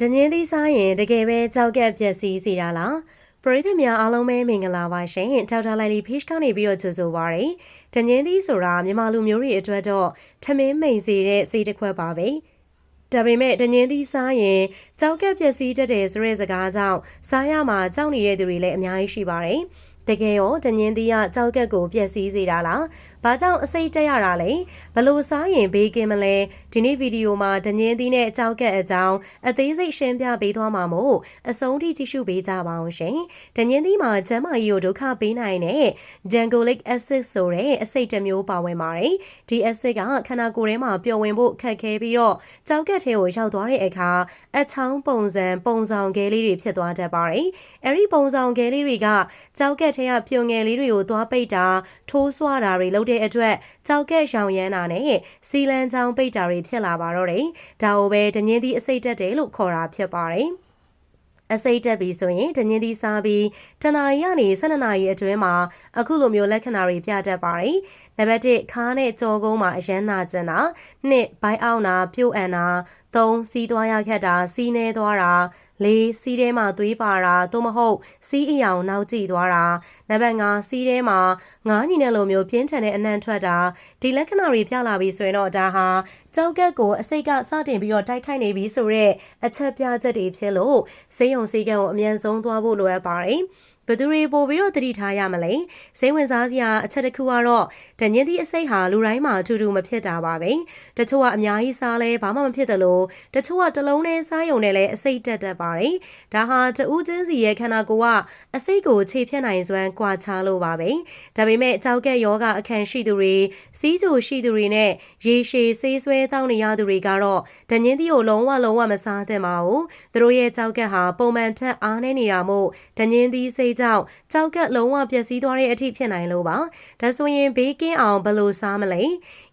တငင်းသီးစားရင်တကယ်ပဲကြောက်ကက်ပျက်စီးစေတာလားပရိသတ်များအားလုံးပဲမင်္ဂလာပါရှင်ဒေါက်တာလိုက်လီဖိရှ်ကနေပြီးတော့ကြိုဆိုပါရစေတငင်းသီးဆိုတာမြန်မာလူမျိုးတွေအတွက်တော့ထမင်းမိန်စေတဲ့စီးတစ်ခွက်ပါပဲဒါပေမဲ့တငင်းသီးစားရင်ကြောက်ကက်ပျက်စီးတတ်တယ်ဆိုတဲ့စကားကြောင့်စားရမှာကြောက်နေတဲ့သူတွေလည်းအများကြီးရှိပါတယ်တကယ်ရောတငင်းသီးကကြောက်ကက်ကိုပျက်စီးစေတာလားဘာကြောင့်အစိတ်တက်ရတာလဲဘလို့စားရင်ဘေးကင်းမလဲဒီနေ့ဗီဒီယိုမှာတငင်းသီးနဲ့ကြောက်ကက်အကြောင်းအသေးစိတ်ရှင်းပြပေးသွားမှာမို့အဆုံးထိကြည့်ရှုပေးကြပါအောင်ရှင်တငင်းသီးမှာကျန်းမာရေးကိုဒုက္ခပေးနိုင်တဲ့ Janolic acid ဆိုတဲ့အဆိပ်တစ်မျိုးပါဝင်ပါတယ်ဒီ acid ကခန္ဓာကိုယ်ထဲမှာပျော်ဝင်ဖို့ခက်ခဲပြီးတော့ကြောက်ကက်ထဲကိုရောက်သွားတဲ့အခါအချောင်းပုံဆောင်ခဲလေးတွေဖြစ်သွားတတ်ပါတယ်အဲ့ဒီပုံဆောင်ခဲလေးတွေကကြောက်ကက်ထဲကပြုံငယ်လေးတွေကိုသွားပိတ်တာထိုးဆွားတာတွေလုပ်တဲ့အတွက်ကြောက်ကက်ရောင်ရမ်းတာနဲ့စီလန်းချောင်းပိတ်တာတွေဖြစ်လာပါတော့တယ်။ဒါကိုပဲတငင်းသီးအဆိပ်တက်တယ်လို့ခေါ်တာဖြစ်ပါတယ်။အဆိပ်တက်ပြီဆိုရင်တငင်းသီးစားပြီးတနာရီကနေ12နာရီအတွင်းမှာအခုလိုမျိုးလက္ခဏာတွေပြတတ်ပါတယ်။နံပါတ်1ခါးနဲ့ကြောကုန်းမှာအရမ်းနာကျင်တာ2ဘိုင်းအောက်နာပြုတ်အန်တာ3စီးသွားရခက်တာစီးနေသွားတာ4စီးထဲမှာသွေးပါတာသို့မဟုတ်စီးအယောင်နောက်ကျသွားတာနံပါတ်5စီးထဲမှာငါးညီနဲ့လိုမျိုးပြင်းထန်တဲ့အနံ့ထွက်တာဒီလက္ခဏာတွေပြလာပြီဆိုရင်တော့ဒါဟာကြောက်ကက်ကိုအစိတ်ကစတင်ပြီးတော့တိုက်ခိုက်နေပြီဆိုတော့အချက်ပြချက်တွေဖြစ်လို့ဆေးရုံဆေးကန်းကိုအမြန်ဆုံးသွားဖို့လိုအပ်ပါတယ်ဘယ်သူတွေပို့ပြီးတော့တတိထားရမလဲစိတ်ဝင်စားစရာအချက်တစ်ခုကတော့တငင်းသီးအစိတ်ဟာလူတိုင်းမှာအထူးထူးမဖြစ်တာပါပဲတချို့ကအများကြီးစားလဲဘာမှမဖြစ်သလိုတချို့ကတစ်လုံးနဲ့စားရုံနဲ့လည်းအစိတ်တက်တတ်ပါတယ်ဒါဟာတဦးချင်းစီရဲ့ခန္ဓာကိုယ်ကအစိတ်ကိုခြေဖြတ်နိုင်စွမ်းကွာခြားလို့ပါပဲဒါပေမဲ့ကြောက်ကက်ယောဂအခန့်ရှိသူတွေစီးကြိုရှိသူတွေနဲ့ရေရှည်ဆေးဆွဲတောင်းနေရသူတွေကတော့တငင်းသီးကိုလုံးဝမစားသင့်ပါဘူးသူတို့ရဲ့ကြောက်ကက်ဟာပုံမှန်ထက်အားနည်းနေတာမို့တငင်းသီးစိတ်ကြောက်ကက်လုံးဝပျက်စီးသွားတဲ့အထိဖြစ်နိုင်လို့ပါဒါဆိုရင်ဘေးကင်းအောင်ဘယ်လိုစားမလဲ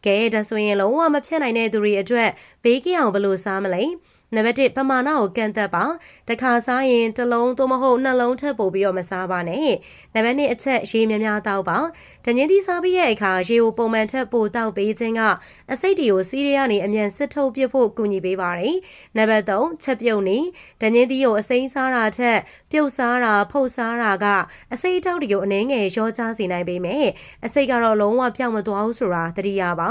ကဲဒါဆိုရင်လုံးဝမဖြစ်နိုင်တဲ့သူတွေအတွက်ဘေးကင်းအောင်ဘယ်လိုစားမလဲနံပါတ်1ပမာဏကိုကန့်သက်ပါတခါစားရင်တစ်လုံးသို့မဟုတ်နှလုံးထပ်ပို့ပြီးတော့မစားပါနဲ့နံပါတ်2အချက်ရေများများတောက်ပါတငင်းသီးစားပြီးတဲ့အခါရေကိုပုံမှန်ထပ်ပို့တောက်ပေးခြင်းကအဆိပ်တွေကိုစီးရဲကနေအမြန်စစ်ထုတ်ပစ်ဖို့ကူညီပေးပါတယ်နံပါတ်3ချက်ပြုတ်နေတငင်းသီးကိုအစိမ်းစားတာထက်ပြုတ်စားတာဖုတ်စားတာကအဆိပ်တောက်တွေကိုအနှဲငယ်ရောချစေနိုင်ပေမဲ့အဆိပ်ကတော့လုံးဝပြောင်းမသွားဘူးဆိုတာသတိရပါ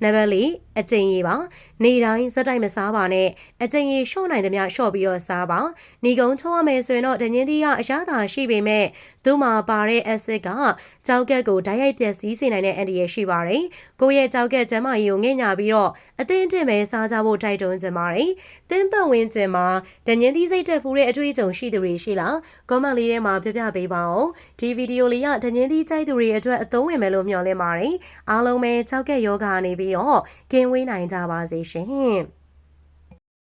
နံပါတ်4အကျဉ်းရည်ပါနေတိုင်းစက်တိုက်မစားပါနဲ့အကျဉ်းရည်လျှော့နိုင်သမျှလျှော့ပြီးတော့စားပါနေကုန်းချုံရမယ်ဆိုရင်တော့တငင်းသီးကအရသာရှိပေမဲ့သူ့မှာပါတဲ့ acid ကကြောက်ကက်ကိုဓာတ်ရိုက်ပျက်စီးစေနိုင်တဲ့အန္တရာယ်ရှိပါတယ်ကိုယ့်ရဲ့ကြောက်ကက်ကျန်းမာရေးကိုငဲ့ညာပြီးတော့အသင့်အတင့်ပဲစားကြဖို့တိုက်တွန်းချင်ပါတယ်သင်ပတ်ဝန်းကျင်မှာတငင်းသီးစိတ်တက်ဖူးတဲ့အတွေ့အကြုံရှိသူတွေရှိလားကွန်မန့်လေးထဲမှာပြပြပေးပါဦးဒီဗီဒီယိုလေးကတငင်းသီးကြိုက်သူတွေအတွက်အသုံးဝင်မယ်လို့မျှော်လင့်ပါတယ်အားလုံးပဲကြောက်ကက်ယောဂါနေပြီးတော့ကင်းဝေးနိုင်ကြပါစေရှင်